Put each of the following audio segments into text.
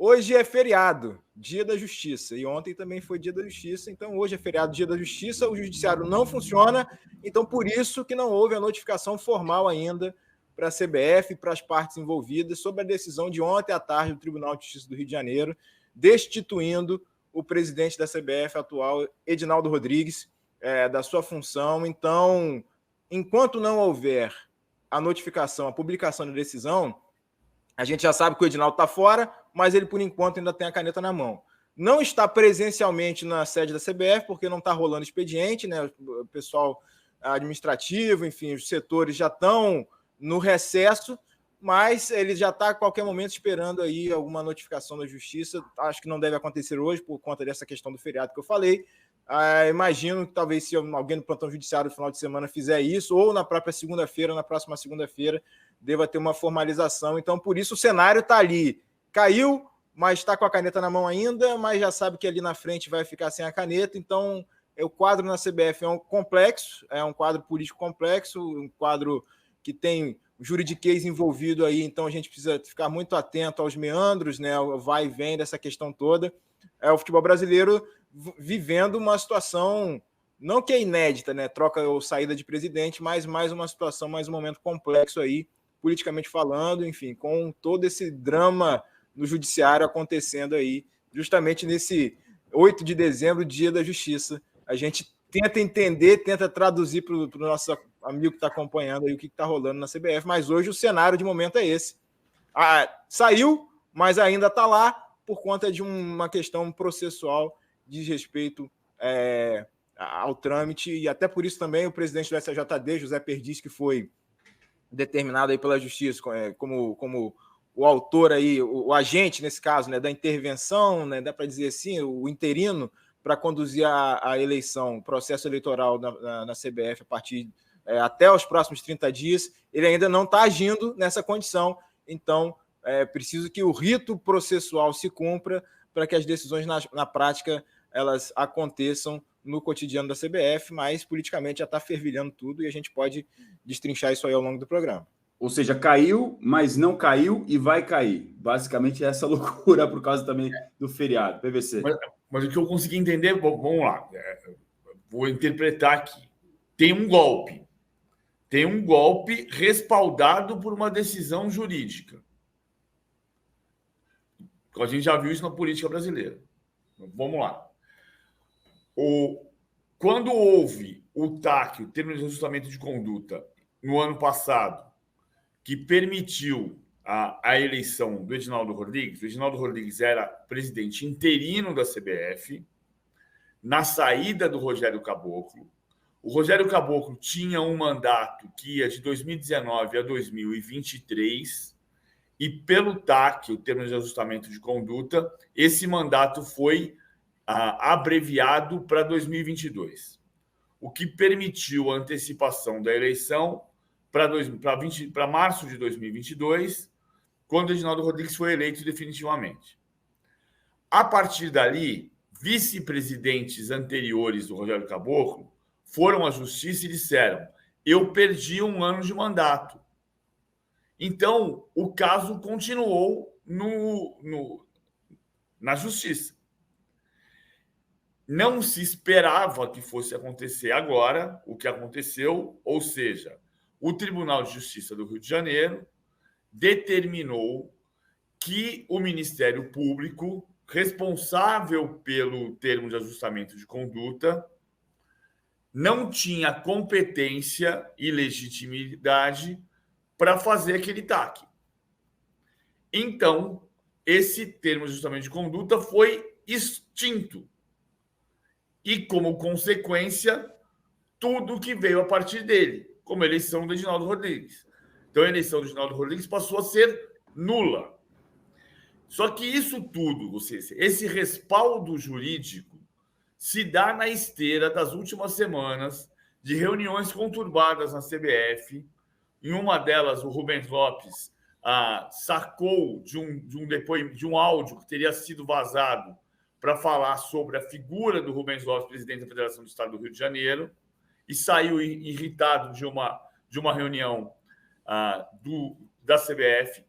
Hoje é feriado, Dia da Justiça, e ontem também foi Dia da Justiça, então hoje é feriado, Dia da Justiça, o judiciário não funciona, então por isso que não houve a notificação formal ainda para a CBF e para as partes envolvidas sobre a decisão de ontem à tarde do Tribunal de Justiça do Rio de Janeiro, destituindo o presidente da CBF atual, Edinaldo Rodrigues, da sua função. Então, enquanto não houver a notificação, a publicação da decisão, a gente já sabe que o Edinaldo está fora, mas ele, por enquanto, ainda tem a caneta na mão. Não está presencialmente na sede da CBF, porque não está rolando expediente, né? O pessoal administrativo, enfim, os setores já estão no recesso, mas ele já está a qualquer momento esperando aí alguma notificação da Justiça. Acho que não deve acontecer hoje, por conta dessa questão do feriado que eu falei. Imagino que talvez se alguém no plantão judiciário no final de semana fizer isso, ou na própria segunda-feira, na próxima segunda-feira, deva ter uma formalização. Então, por isso, o cenário está ali. Caiu, mas está com a caneta na mão ainda, mas já sabe que ali na frente vai ficar sem a caneta. Então, o quadro na CBF é um complexo, é um quadro político complexo, um quadro que tem juridiquês envolvido aí, então a gente precisa ficar muito atento aos meandros, né, o vai e vem dessa questão toda. O futebol brasileiro vivendo uma situação, não que é inédita, né, troca ou saída de presidente, mas mais uma situação, mais um momento complexo aí, politicamente falando, enfim, com todo esse drama no judiciário acontecendo aí, justamente nesse 8 de dezembro, Dia da Justiça. A gente tenta entender, tenta traduzir para o nosso amigo que está acompanhando aí o que está rolando na CBF, mas hoje o cenário de momento é esse. Saiu, mas ainda está lá por conta de uma questão processual de respeito ao trâmite, e até por isso também o presidente do STJD, José Perdiz, que foi determinado aí pela Justiça como o autor aí, o agente nesse caso, né, da intervenção, né, dá para dizer assim, o interino para conduzir a eleição, o processo eleitoral na CBF a partir até os próximos 30 dias, ele ainda não está agindo nessa condição. Então, é preciso que o rito processual se cumpra para que as decisões na prática elas aconteçam no cotidiano da CBF, mas politicamente já está fervilhando tudo e a gente pode destrinchar isso aí ao longo do programa. Ou seja, caiu, mas não caiu e vai cair. Basicamente, essa loucura por causa também do feriado. PVC. Mas o que eu consegui entender, vamos lá, vou interpretar aqui. Tem um golpe. Tem um golpe respaldado por uma decisão jurídica. A gente já viu isso na política brasileira. Vamos lá. Quando houve o TAC, o termo de ajustamento de conduta, no ano passado, que permitiu a eleição do Edinaldo Rodrigues, o Edinaldo Rodrigues era presidente interino da CBF, na saída do Rogério Caboclo. O Rogério Caboclo tinha um mandato que ia de 2019 a 2023, e pelo TAC, o termo de ajustamento de conduta, esse mandato foi abreviado para 2022, o que permitiu a antecipação da eleição para março de 2022, quando o Edinaldo Rodrigues foi eleito definitivamente. A partir dali, vice-presidentes anteriores do Rogério Caboclo foram à justiça e disseram: eu perdi um ano de mandato. Então, o caso continuou na justiça. Não se esperava que fosse acontecer agora o que aconteceu, ou seja, o Tribunal de Justiça do Rio de Janeiro determinou que o Ministério Público, responsável pelo termo de ajustamento de conduta, não tinha competência e legitimidade para fazer aquele TAC. Então, esse termo de ajustamento de conduta foi extinto. E, como consequência, tudo que veio a partir dele, como a eleição do Edinaldo Rodrigues. Então, a eleição do Edinaldo Rodrigues passou a ser nula. Só que isso tudo, esse respaldo jurídico, se dá na esteira das últimas semanas de reuniões conturbadas na CBF. Em uma delas, o Rubens Lopes sacou de um áudio que teria sido vazado para falar sobre a figura do Rubens Lopes, presidente da Federação do Estado do Rio de Janeiro, e saiu irritado de uma reunião da CBF.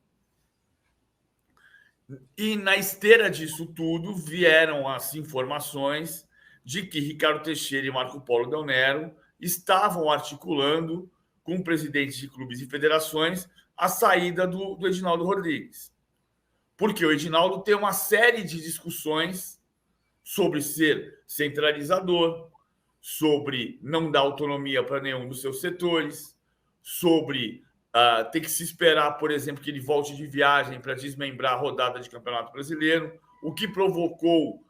E na esteira disso tudo vieram as informações de que Ricardo Teixeira e Marco Polo Del Nero estavam articulando com presidentes de clubes e federações a saída do Edinaldo Rodrigues. Porque o Edinaldo tem uma série de discussões sobre ser centralizador, sobre não dar autonomia para nenhum dos seus setores, sobre ter que se esperar, por exemplo, que ele volte de viagem para desmembrar a rodada de Campeonato Brasileiro, o que provocou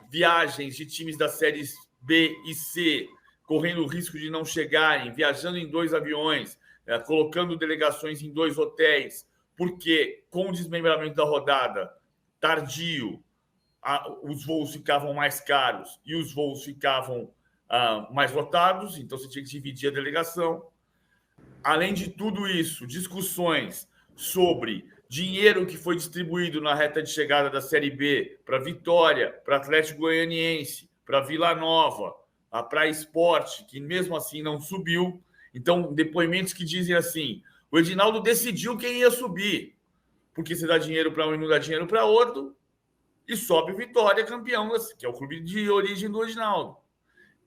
viagens de times das séries B e C, correndo o risco de não chegarem, viajando em 2 aviões, colocando delegações em 2 hotéis, porque com o desmembramento da rodada tardio, os voos ficavam mais caros e os voos ficavam mais lotados, então você tinha que dividir a delegação. Além de tudo isso, discussões sobre dinheiro que foi distribuído na reta de chegada da Série B para Vitória, para Atlético Goianiense, para Vila Nova, para Sport, que mesmo assim não subiu. Então, depoimentos que dizem assim, o Edinaldo decidiu quem ia subir, porque você dá dinheiro para um e não dá dinheiro para outro, e sobe Vitória campeão, que é o clube de origem do Edinaldo.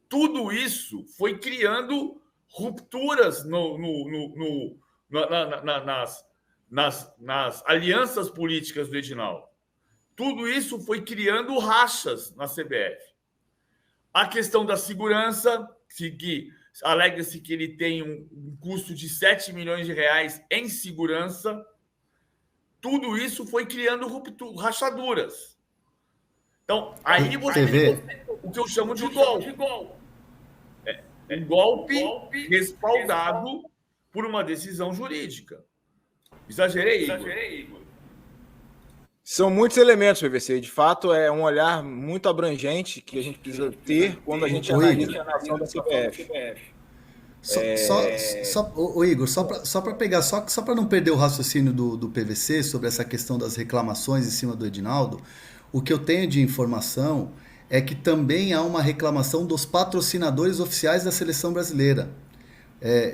Tudo isso foi criando rupturas nas alianças políticas do Edinaldo. Tudo isso foi criando rachas na CBF. A questão da segurança, que alega-se que ele tem um custo de 7 milhões de reais em segurança. Tudo isso foi criando rachaduras. Então, aí você vê o que eu chamo de golpe. Um golpe respaldado por uma decisão jurídica. Exagerei, Igor? São muitos elementos, PVC. De fato, é um olhar muito abrangente que a gente precisa ter quando a gente analisa a ação da CBF. Igor, só para pegar, só para não perder o raciocínio do PVC sobre essa questão das reclamações em cima do Edinaldo, o que eu tenho de informação é que também há uma reclamação dos patrocinadores oficiais da seleção brasileira.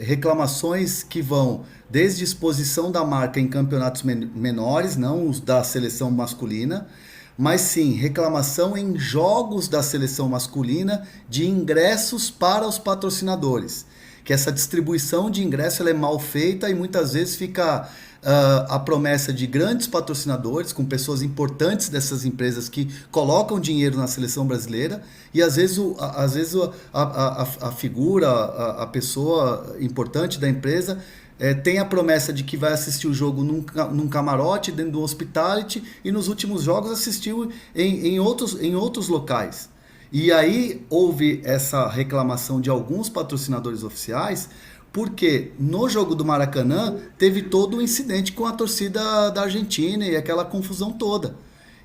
Reclamações que vão desde exposição da marca em campeonatos menores, não os da seleção masculina, mas sim reclamação em jogos da seleção masculina de ingressos para os patrocinadores. Que essa distribuição de ingresso ela é mal feita e muitas vezes fica a promessa de grandes patrocinadores, com pessoas importantes dessas empresas que colocam dinheiro na seleção brasileira, e às vezes a figura, a pessoa importante da empresa tem a promessa de que vai assistir o jogo num camarote, dentro do hospitality, e nos últimos jogos assistiu em outros locais. E aí houve essa reclamação de alguns patrocinadores oficiais, porque no jogo do Maracanã teve todo o incidente com a torcida da Argentina e aquela confusão toda.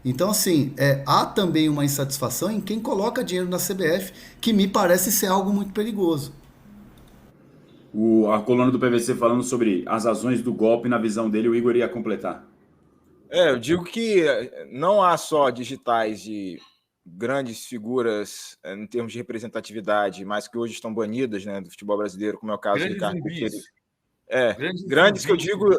Então, assim, há também uma insatisfação em quem coloca dinheiro na CBF, que me parece ser algo muito perigoso. A coluna do PVC falando sobre as razões do golpe, na visão dele, o Igor ia completar. Eu digo que não há só digitais de grandes figuras em termos de representatividade, mas que hoje estão banidas, né, do futebol brasileiro, como é o caso do Ricardo Teixeira. Grandes que eu digo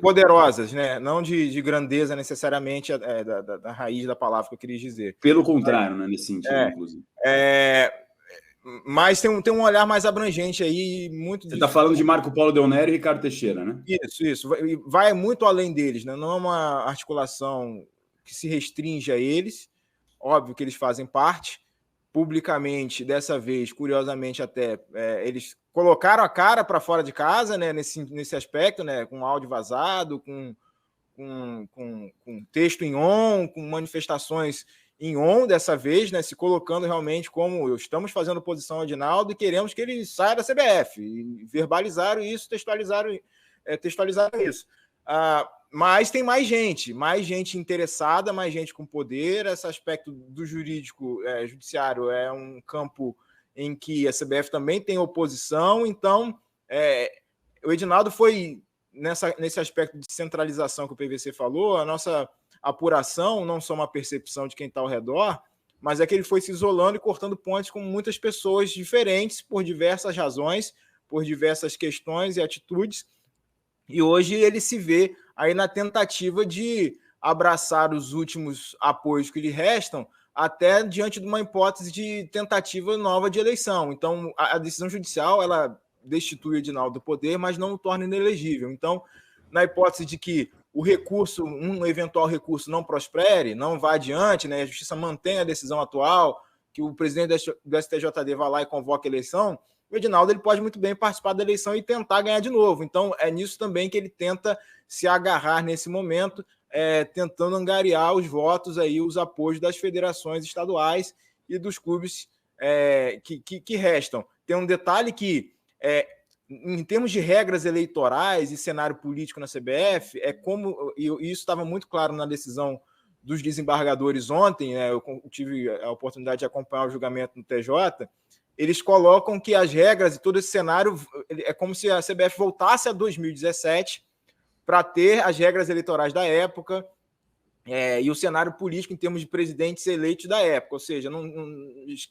poderosas, né? Não de grandeza necessariamente da raiz da palavra que eu queria dizer. Pelo contrário, né, nesse sentido, inclusive. Mas tem um olhar mais abrangente aí. Muito. Você está falando de Marco Polo Del Nero e Ricardo Teixeira, né? Isso. Vai muito além deles, né? Não é uma articulação que se restringe a eles. Óbvio que eles fazem parte. Publicamente, dessa vez, curiosamente até, eles colocaram a cara para fora de casa, né, nesse aspecto, né, com áudio vazado, com texto em on, com manifestações em on dessa vez, né, se colocando realmente como estamos fazendo oposição ao Edinaldo e queremos que ele saia da CBF. E verbalizaram isso, textualizaram isso. Mas tem mais gente interessada, mais gente com poder. Esse aspecto do judiciário é um campo em que a CBF também tem oposição. Então, o Edinaldo foi, nesse aspecto de centralização que o PVC falou, a nossa apuração, não só uma percepção de quem está ao redor, mas é que ele foi se isolando e cortando pontes com muitas pessoas diferentes, por diversas razões, por diversas questões e atitudes. E hoje ele se vê aí na tentativa de abraçar os últimos apoios que lhe restam, até diante de uma hipótese de tentativa nova de eleição. Então, a decisão judicial, ela destitui o Edinaldo do poder, mas não o torna inelegível. Então, na hipótese de que o recurso, um eventual recurso não prospere, não vá adiante, né, a justiça mantém a decisão atual, que o presidente do STJD vá lá e convoque a eleição, o Edinaldo ele pode muito bem participar da eleição e tentar ganhar de novo. Então, é nisso também que ele tenta se agarrar nesse momento, tentando angariar os votos, aí, os apoios das federações estaduais e dos clubes que restam. Tem um detalhe que, em termos de regras eleitorais e cenário político na CBF, e isso estava muito claro na decisão dos desembargadores ontem, né, eu tive a oportunidade de acompanhar o julgamento no TJ, eles colocam que as regras e todo esse cenário é como se a CBF voltasse a 2017 para ter as regras eleitorais da época e o cenário político em termos de presidentes eleitos da época, ou seja, não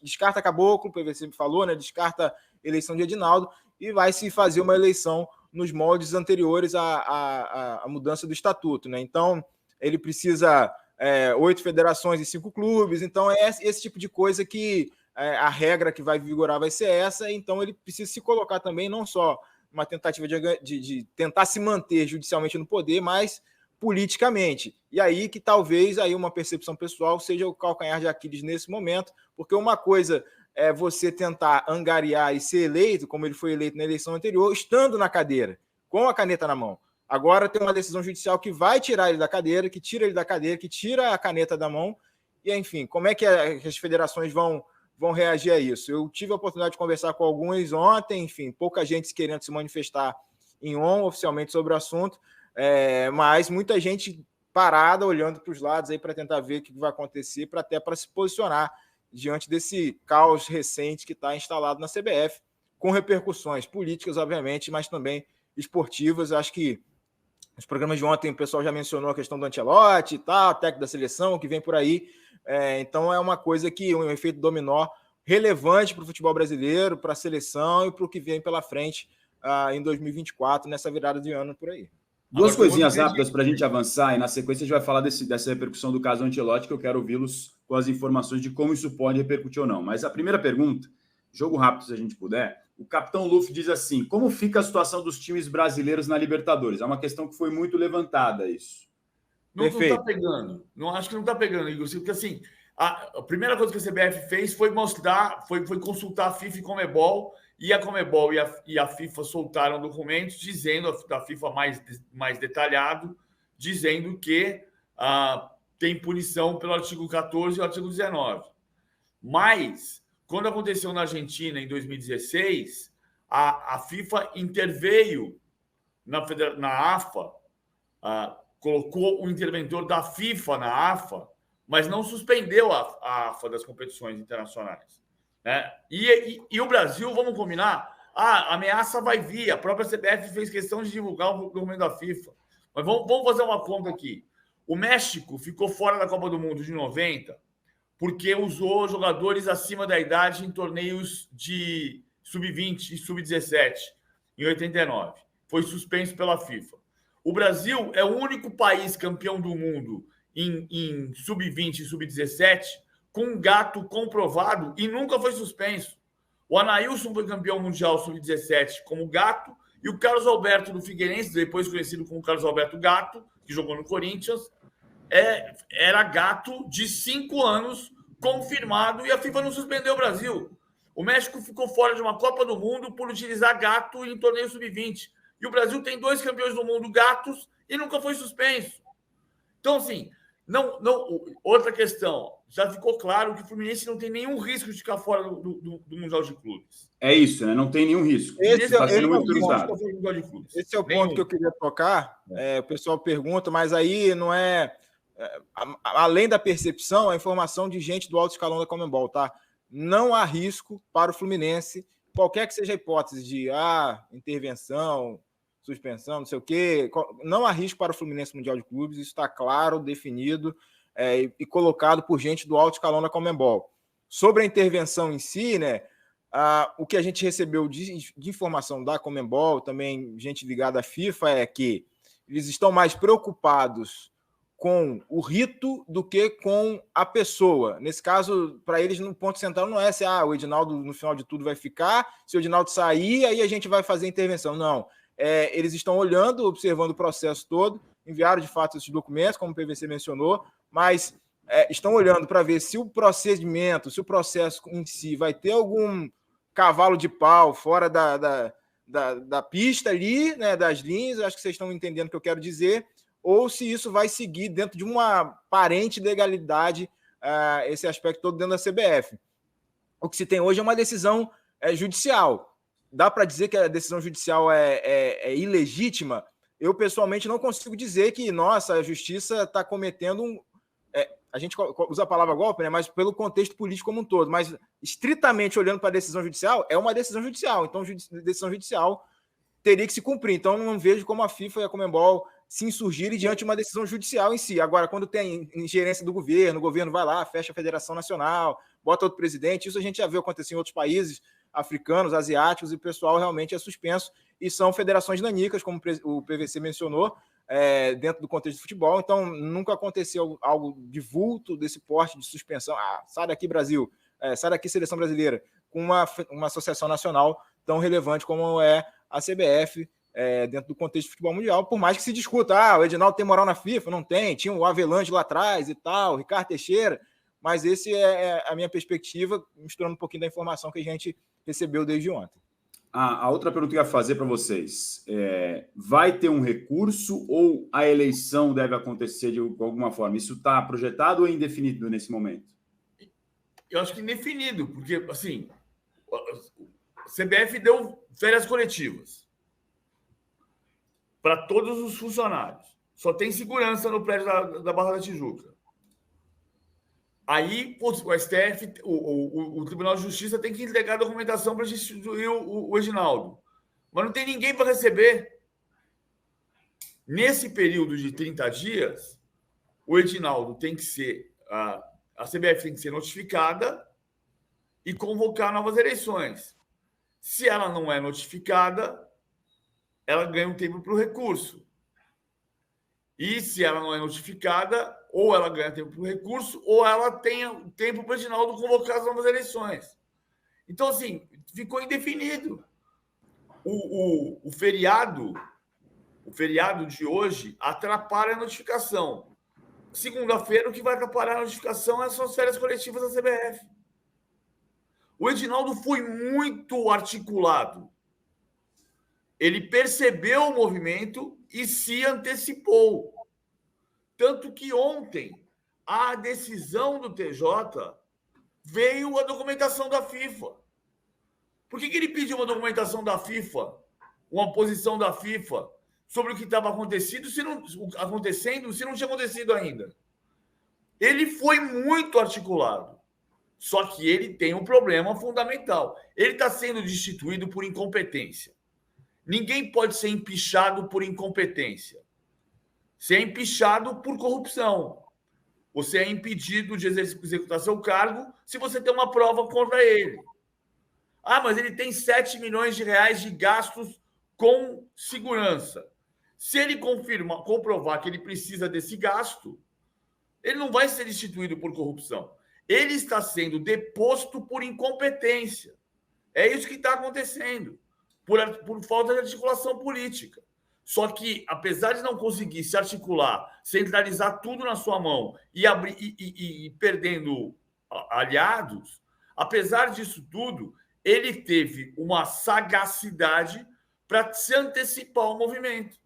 descarta Caboclo, o PVC falou, né, descarta eleição de Edinaldo e vai se fazer uma eleição nos moldes anteriores à mudança do estatuto, né? Então, ele precisa 8 federações e 5 clubes, então é esse tipo de coisa que a regra que vai vigorar vai ser essa, então ele precisa se colocar também, não só uma tentativa de tentar se manter judicialmente no poder, mas politicamente. E aí que talvez aí uma percepção pessoal seja o calcanhar de Aquiles nesse momento, porque uma coisa é você tentar angariar e ser eleito, como ele foi eleito na eleição anterior, estando na cadeira, com a caneta na mão. Agora tem uma decisão judicial que vai tirar ele da cadeira, que tira ele da cadeira, que tira a caneta da mão, e enfim, como é que as federações vão reagir a isso? Eu tive a oportunidade de conversar com alguns ontem, enfim, pouca gente querendo se manifestar em oficialmente sobre o assunto, mas muita gente parada, olhando para os lados aí para tentar ver o que vai acontecer, até para se posicionar diante desse caos recente que está instalado na CBF, com repercussões políticas, obviamente, mas também esportivas. Acho que nos programas de ontem o pessoal já mencionou a questão do Ancelotti e tal, técnico da seleção, que vem por aí. Então é uma coisa que um efeito dominó relevante para o futebol brasileiro, para a seleção e para o que vem pela frente em 2024, nessa virada de ano por aí. Duas coisinhas rápidas para a gente avançar, e na sequência a gente vai falar dessa repercussão do caso Ancelotti, que eu quero ouvi-los com as informações de como isso pode repercutir ou não. Mas a primeira pergunta, jogo rápido se a gente puder, o capitão Luffy diz assim: como fica a situação dos times brasileiros na Libertadores? É uma questão que foi muito levantada, isso. Não está pegando. Não acho que não está pegando, Igor, porque assim, a primeira coisa que a CBF fez foi mostrar, foi consultar a FIFA e Conmebol, e a Conmebol e a FIFA soltaram documentos dizendo, da FIFA mais detalhado, dizendo que tem punição pelo artigo 14 e o artigo 19. Mas, quando aconteceu na Argentina, em 2016, a FIFA interveio na AFA, colocou um interventor da FIFA na AFA, mas não suspendeu a AFA das competições internacionais. Né? E o Brasil, vamos combinar, a ameaça vai vir. A própria CBF fez questão de divulgar o documento da FIFA. Mas vamos fazer uma conta aqui. O México ficou fora da Copa do Mundo de 90 porque usou jogadores acima da idade em torneios de sub-20 e sub-17 em 89. Foi suspenso pela FIFA. O Brasil é o único país campeão do mundo em sub-20 e sub-17 com um gato comprovado e nunca foi suspenso. O Anailson foi campeão mundial sub-17 como gato e o Carlos Alberto do Figueirense, depois conhecido como Carlos Alberto Gato, que jogou no Corinthians, era gato de 5 anos confirmado e a FIFA não suspendeu o Brasil. O México ficou fora de uma Copa do Mundo por utilizar gato em torneio sub-20. E o Brasil tem 2 campeões do mundo gatos e nunca foi suspenso. Então, assim, não, outra questão. Já ficou claro que o Fluminense não tem nenhum risco de ficar fora do Mundial de Clubes. É isso, né? Não tem nenhum risco. Esse é o ponto que eu queria tocar. O pessoal pergunta, mas aí não é... além da percepção, a informação de gente do alto escalão da Conmebol, tá? Não há risco para o Fluminense, qualquer que seja a hipótese de intervenção, suspensão, não sei o quê, não há risco para o Fluminense Mundial de Clubes, isso está claro, definido e colocado por gente do alto escalão da Conmebol. Sobre a intervenção em si, né, o que a gente recebeu de informação da Conmebol, também gente ligada à FIFA, é que eles estão mais preocupados com o rito do que com a pessoa. Nesse caso, para eles, no ponto central não é se o Edinaldo, no final de tudo, vai ficar, se o Edinaldo sair, aí a gente vai fazer intervenção. Não. Eles estão olhando, observando o processo todo, enviaram, de fato, esses documentos, como o PVC mencionou, mas estão olhando para ver se o procedimento, se o processo em si vai ter algum cavalo de pau fora da pista ali, né, das linhas, acho que vocês estão entendendo o que eu quero dizer, ou se isso vai seguir dentro de uma aparente legalidade, esse aspecto todo dentro da CBF. O que se tem hoje é uma decisão judicial. Dá para dizer que a decisão judicial é ilegítima? Eu, pessoalmente, não consigo dizer que, nossa, a justiça está cometendo a gente usa a palavra golpe, né, mas pelo contexto político como um todo. Mas, estritamente olhando para a decisão judicial, é uma decisão judicial. Então, decisão judicial teria que se cumprir. Então, não vejo como a FIFA e a Conmebol se insurgirem diante de uma decisão judicial em si. Agora, quando tem ingerência do governo, o governo vai lá, fecha a Federação Nacional, bota outro presidente, isso a gente já viu acontecer em outros países africanos, asiáticos, e o pessoal realmente é suspenso, e são federações nanicas, como o PVC mencionou, dentro do contexto de futebol. Então, nunca aconteceu algo de vulto desse porte de suspensão. Sai daqui, Brasil, sai daqui, Seleção Brasileira, com uma associação nacional tão relevante como é a CBF, dentro do contexto de futebol mundial, por mais que se discuta, o Edinaldo tem moral na FIFA, não tem, tinha o Avelange lá atrás e tal, o Ricardo Teixeira, mas esse é a minha perspectiva, misturando um pouquinho da informação que a gente recebeu desde ontem. A outra pergunta que eu ia fazer para vocês vai ter um recurso ou a eleição deve acontecer de alguma forma? Isso está projetado ou é indefinido nesse momento? Eu acho que indefinido, porque, assim, a CBF deu férias coletivas para todos os funcionários. Só tem segurança no prédio da Barra da Tijuca. Aí o STF, o Tribunal de Justiça tem que entregar a documentação para destituir o Edinaldo. Mas não tem ninguém para receber. Nesse período de 30 dias, o Edinaldo tem que ser... A CBF tem que ser notificada e convocar novas eleições. Se ela não é notificada, ela ganha um tempo para o recurso. E se ela não é notificada, ou ela ganha tempo para o recurso, ou ela tem tempo para o Edinaldo convocar as novas eleições. Então, assim, ficou indefinido. O feriado de hoje atrapalha a notificação. Segunda-feira, o que vai atrapalhar a notificação são as férias coletivas da CBF. O Edinaldo foi muito articulado. Ele percebeu o movimento e se antecipou. Tanto que ontem, a decisão do TJ veio a documentação da FIFA. Por que ele pediu uma documentação da FIFA, uma posição da FIFA sobre o que estava acontecendo se não tinha acontecido ainda? Ele foi muito articulado. Só que ele tem um problema fundamental. Ele está sendo destituído por incompetência. Ninguém pode ser empichado por incompetência. Você é empichado por corrupção. Você é impedido de executar seu cargo se você tem uma prova contra ele. Mas ele tem 7 milhões de reais de gastos com segurança. Se ele comprovar que ele precisa desse gasto, ele não vai ser destituído por corrupção. Ele está sendo deposto por incompetência. É isso que está acontecendo, por falta de articulação política. Só que, apesar de não conseguir se articular, centralizar tudo na sua mão e perdendo aliados, apesar disso tudo, ele teve uma sagacidade para se antecipar ao movimento.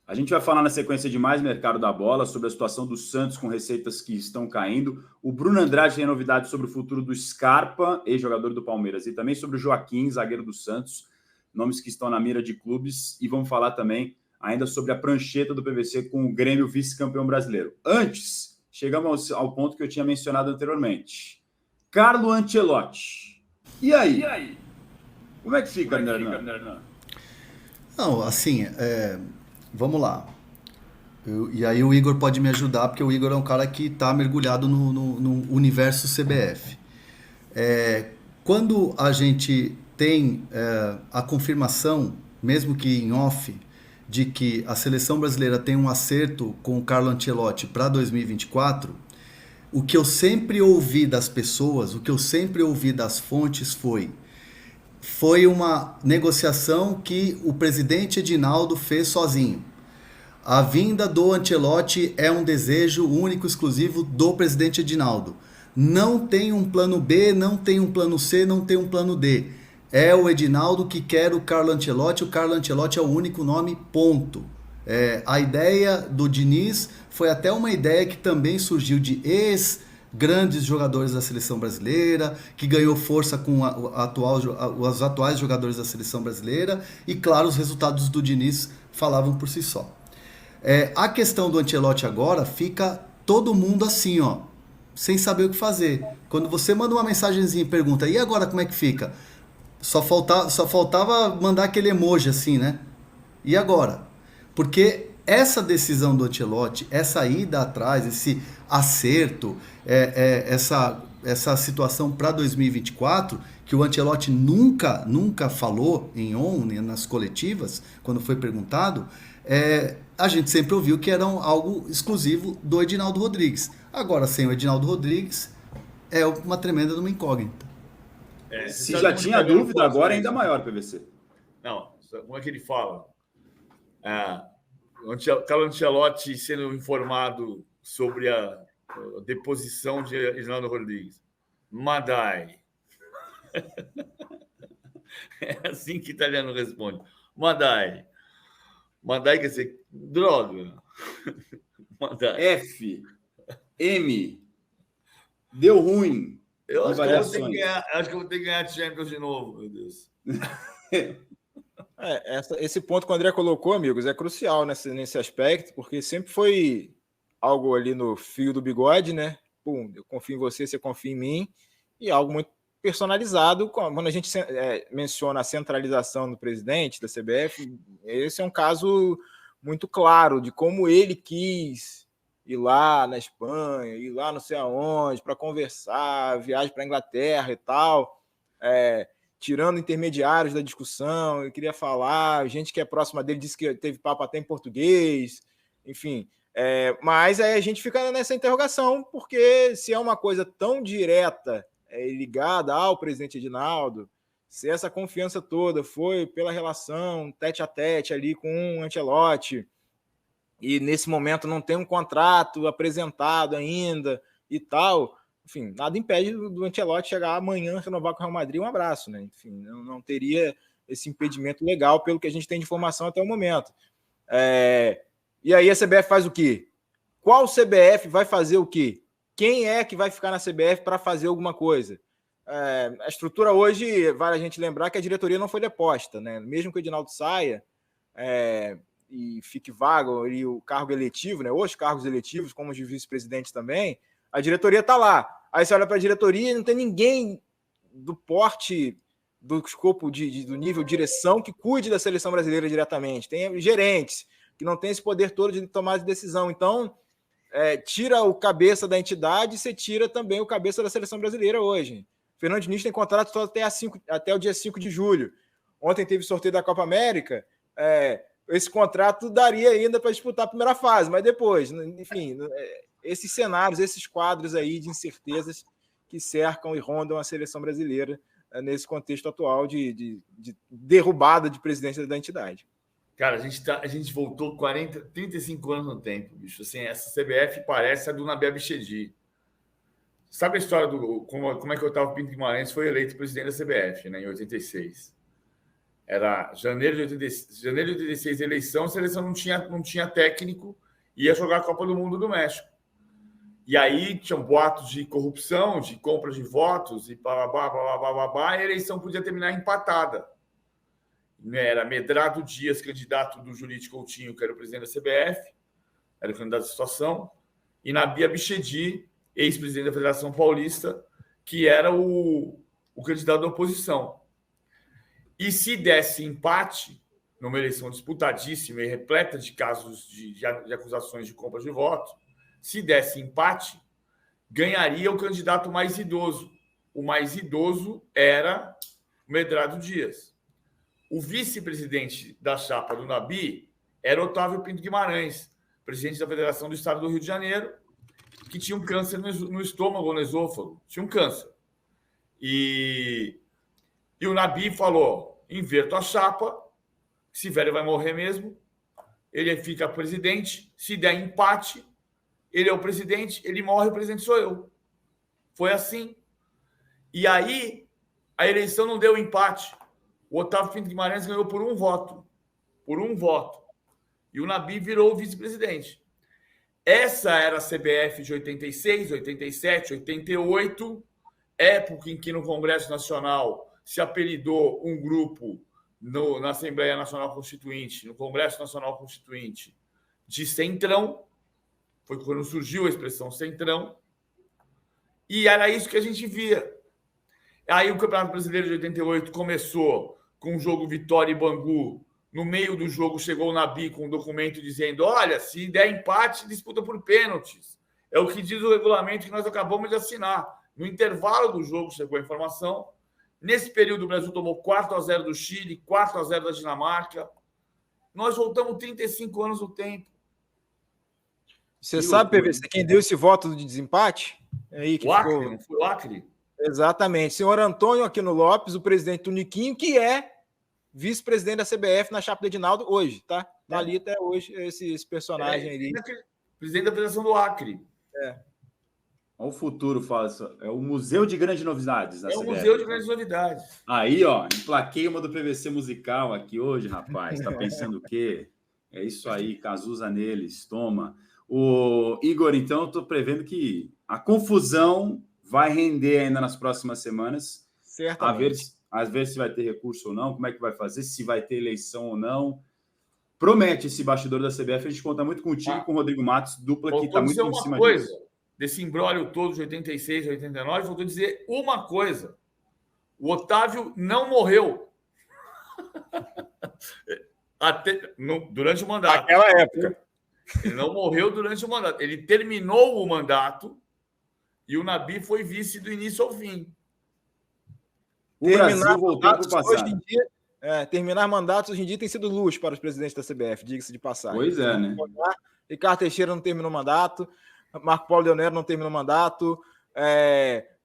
A gente vai falar na sequência de mais mercado da bola, sobre a situação do Santos com receitas que estão caindo. O Bruno Andrade tem novidades sobre o futuro do Scarpa, ex-jogador do Palmeiras, e também sobre o Joaquim, zagueiro do Santos, nomes que estão na mira de clubes, e vamos falar também ainda sobre a prancheta do PVC com o Grêmio vice-campeão brasileiro. Antes, chegamos ao ponto que eu tinha mencionado anteriormente. Carlo Ancelotti. E aí? Como é que fica, Hernan? Não, assim, vamos lá. E aí o Igor pode me ajudar, porque o Igor é um cara que está mergulhado no universo CBF. Quando a gente tem a confirmação, mesmo que em off, de que a seleção brasileira tem um acerto com o Carlo Ancelotti para 2024, o que eu sempre ouvi das pessoas, o que eu sempre ouvi das fontes foi uma negociação que o presidente Edinaldo fez sozinho. A vinda do Ancelotti é um desejo único, exclusivo do presidente Edinaldo. Não tem um plano B, não tem um plano C, não tem um plano D. É o Edinaldo que quer o Carlo Ancelotti é o único nome, ponto. A ideia do Diniz foi até uma ideia que também surgiu de ex-grandes jogadores da seleção brasileira, que ganhou força com os atuais jogadores da seleção brasileira, e claro, os resultados do Diniz falavam por si só. A questão do Ancelotti agora fica todo mundo assim, ó, sem saber o que fazer. Quando você manda uma mensagenzinha e pergunta, e agora como é que fica? Só faltava mandar aquele emoji assim, né? E agora? Porque essa decisão do Ancelotti, essa ida atrás, esse acerto, essa situação para 2024, que o Ancelotti nunca falou em nas coletivas, quando foi perguntado, a gente sempre ouviu que era algo exclusivo do Edinaldo Rodrigues. Agora, sem o Edinaldo Rodrigues, é uma tremenda de uma incógnita. Se já tinha dúvida, agora é ainda maior, PVC. Não, como é que ele fala? O Carlo Ancelotti sendo informado sobre a deposição de Edinaldo Rodrigues. Madai. É assim que o italiano responde. Madai. Madai quer dizer droga. Madai. F, M, deu ruim. Eu acho que eu vou ter que ganhar a Champions de novo, meu Deus. Esse ponto que o André colocou, amigos, é crucial nesse aspecto, porque sempre foi algo ali no fio do bigode, né? Pum, eu confio em você, você confia em mim, e algo muito personalizado. Quando a gente menciona a centralização do presidente da CBF, esse é um caso muito claro de como ele quis ir lá na Espanha, ir lá não sei aonde, para conversar, viagem para a Inglaterra e tal, tirando intermediários da discussão, eu queria falar, gente que é próxima dele disse que teve papo até em português, enfim. Mas aí a gente fica nessa interrogação, porque se é uma coisa tão direta, ligada ao presidente Edinaldo, se essa confiança toda foi pela relação tete-a-tete ali com o Ancelotti, e nesse momento não tem um contrato apresentado ainda e tal, enfim, nada impede do Ancelotti chegar amanhã, renovar com o Real Madrid, um abraço, né? Enfim, não teria esse impedimento legal pelo que a gente tem de informação até o momento. E aí a CBF faz o quê? Qual CBF vai fazer o quê? Quem é que vai ficar na CBF para fazer alguma coisa? A estrutura hoje, vale a gente lembrar que a diretoria não foi deposta, né? Mesmo que o Edinaldo saia, e fique vago e o cargo eletivo, né? Os cargos eletivos, como os de vice-presidente também, a diretoria está lá. Aí você olha para a diretoria e não tem ninguém do porte, do escopo do nível direção que cuide da seleção brasileira diretamente. Tem gerentes que não tem esse poder todo de tomar de decisão. Então, tira o cabeça da entidade e você tira também o cabeça da seleção brasileira hoje. Fernando Diniz tem contrato só até o dia 5 de julho. Ontem teve sorteio da Copa América. Esse contrato daria ainda para disputar a primeira fase, mas depois, enfim, esses cenários, esses quadros aí de incertezas que cercam e rondam a seleção brasileira nesse contexto atual de derrubada de presidência da entidade. Cara, a gente voltou 35 anos no tempo, bicho. Assim, essa CBF parece a do Nabil Bichedi. Sabe a história do como é que o Otávio Pinto Guimarães foi eleito presidente da CBF, né, em 86? Era janeiro de 86 eleição, a seleção não tinha técnico, ia jogar a Copa do Mundo do México. E aí tinham boatos de corrupção, de compra de votos, e blá, e a eleição podia terminar empatada. Era Medrado Dias, candidato do Jurite Coutinho, que era o presidente da CBF, era o candidato à situação, e Nabil Bichedi, ex-presidente da Federação Paulista, que era o candidato da oposição. E se desse empate, numa eleição disputadíssima e repleta de casos de acusações de compra de votos, se desse empate, ganharia o candidato mais idoso. O mais idoso era Medrado Dias. O vice-presidente da chapa do Nabi era Otávio Pinto Guimarães, presidente da Federação do Estado do Rio de Janeiro, que tinha um câncer no estômago, no esôfago. Tinha um câncer. E o Nabi falou, inverto a chapa, se velho vai morrer mesmo, ele fica presidente, se der empate, ele é o presidente, ele morre, o presidente sou eu. Foi assim. E aí, a eleição não deu empate. O Otávio Pinto Guimarães ganhou por um voto. Por um voto. E o Nabi virou o vice-presidente. Essa era a CBF de 86, 87, 88, época em que no Congresso Nacional se apelidou um grupo na Assembleia Nacional Constituinte, no Congresso Nacional Constituinte, de Centrão. Foi quando surgiu a expressão Centrão. E era isso que a gente via. Aí o Campeonato Brasileiro de 88 começou com o jogo Vitória e Bangu. No meio do jogo chegou o Nabi com um documento dizendo, olha, se der empate, disputa por pênaltis. É o que diz o regulamento que nós acabamos de assinar. No intervalo do jogo chegou a informação. Nesse período o Brasil tomou 4-0 do Chile, 4-0 da Dinamarca. Nós voltamos 35 anos no tempo. Você sabe, PVC, quem deu esse voto de desempate? Aí que o Acre, ficou... não foi o Acre? Exatamente. Senhor Antônio Aquino Lopes, o presidente Tuniquinho, que é vice-presidente da CBF na chapa do Edinaldo hoje, tá? Tá ali até hoje esse personagem ali. Presidente da Federação do Acre. Olha o futuro, falso. É o Museu de Grandes Novidades. É o Museu de Grandes Novidades. Aí, ó, emplaquei uma do PVC musical aqui hoje, rapaz. Tá pensando o quê? É isso aí, Cazuza neles, toma. O Igor, então, eu tô prevendo que a confusão vai render ainda nas próximas semanas. Certamente. A ver se vai ter recurso ou não, como é que vai fazer, se vai ter eleição ou não. Promete esse bastidor da CBF, a gente conta muito contigo e com o Rodrigo Matos, dupla que está muito em cima disso. Desse imbróglio todo de 86 e 89, voltou a dizer uma coisa. O Otávio não morreu. Durante o mandato. Naquela época. Ele não morreu durante o mandato. Ele terminou o mandato e o Nabi foi vice do início ao fim. O Brasil voltou para o passado. Hoje em dia, terminar mandatos hoje em dia tem sido luxo para os presidentes da CBF, diga-se de passagem. Pois é, né? Ricardo Teixeira não terminou mandato, Marco Paulo Leonero não terminou mandato,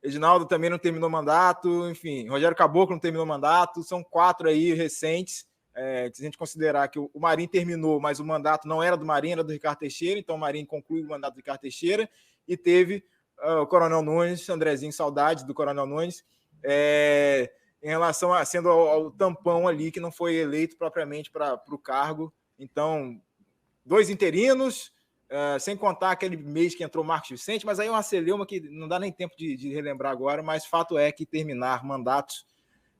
Edinaldo também não terminou mandato, enfim, Rogério Caboclo não terminou mandato, são 4 aí recentes. Se a gente considerar que o Marinho terminou, mas o mandato não era do Marinho, era do Ricardo Teixeira, então o Marinho concluiu o mandato do Ricardo Teixeira e teve o Coronel Nunes, Andrezinho, saudade do Coronel Nunes, em relação a sendo ao tampão ali, que não foi eleito propriamente para o cargo. Então, 2 interinos, sem contar aquele mês que entrou o Marcos Vicente, mas aí é uma celeuma que não dá nem tempo de relembrar agora, mas fato é que terminar mandatos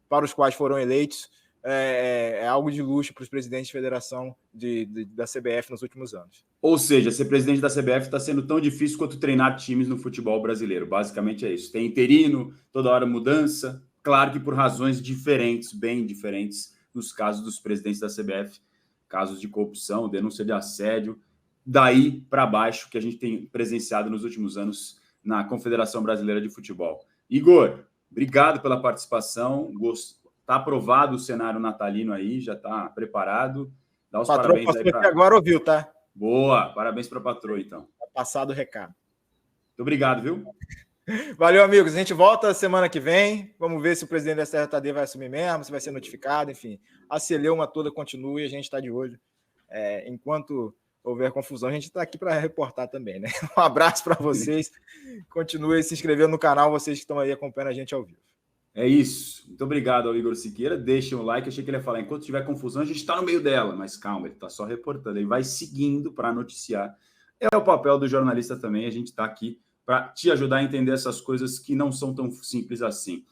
para os quais foram eleitos é algo de luxo para os presidentes de federação da CBF nos últimos anos. Ou seja, ser presidente da CBF está sendo tão difícil quanto treinar times no futebol brasileiro. Basicamente é isso. Tem interino, toda hora mudança. Claro que por razões diferentes, bem diferentes, nos casos dos presidentes da CBF, casos de corrupção, denúncia de assédio, daí para baixo que a gente tem presenciado nos últimos anos na Confederação Brasileira de Futebol. Igor, obrigado pela participação. Está aprovado o cenário natalino aí, já está preparado. Dá os parabéns aí para... Agora ouviu, tá? Boa, parabéns para a patroa, então. Tá passado o recado. Muito obrigado, viu? Valeu, amigos. A gente volta semana que vem. Vamos ver se o presidente da STJD vai assumir mesmo, se vai ser notificado, enfim. A celeuma toda continua e a gente está de olho. Enquanto houver confusão, a gente está aqui para reportar também, né? Um abraço para vocês. Continue se inscrevendo no canal, vocês que estão aí acompanhando a gente ao vivo. É isso. Muito obrigado ao Igor Siqueira. Deixem o like. Achei que ele ia falar, enquanto tiver confusão, a gente está no meio dela. Mas calma, ele está só reportando. Ele vai seguindo para noticiar. É o papel do jornalista também. A gente está aqui para te ajudar a entender essas coisas que não são tão simples assim.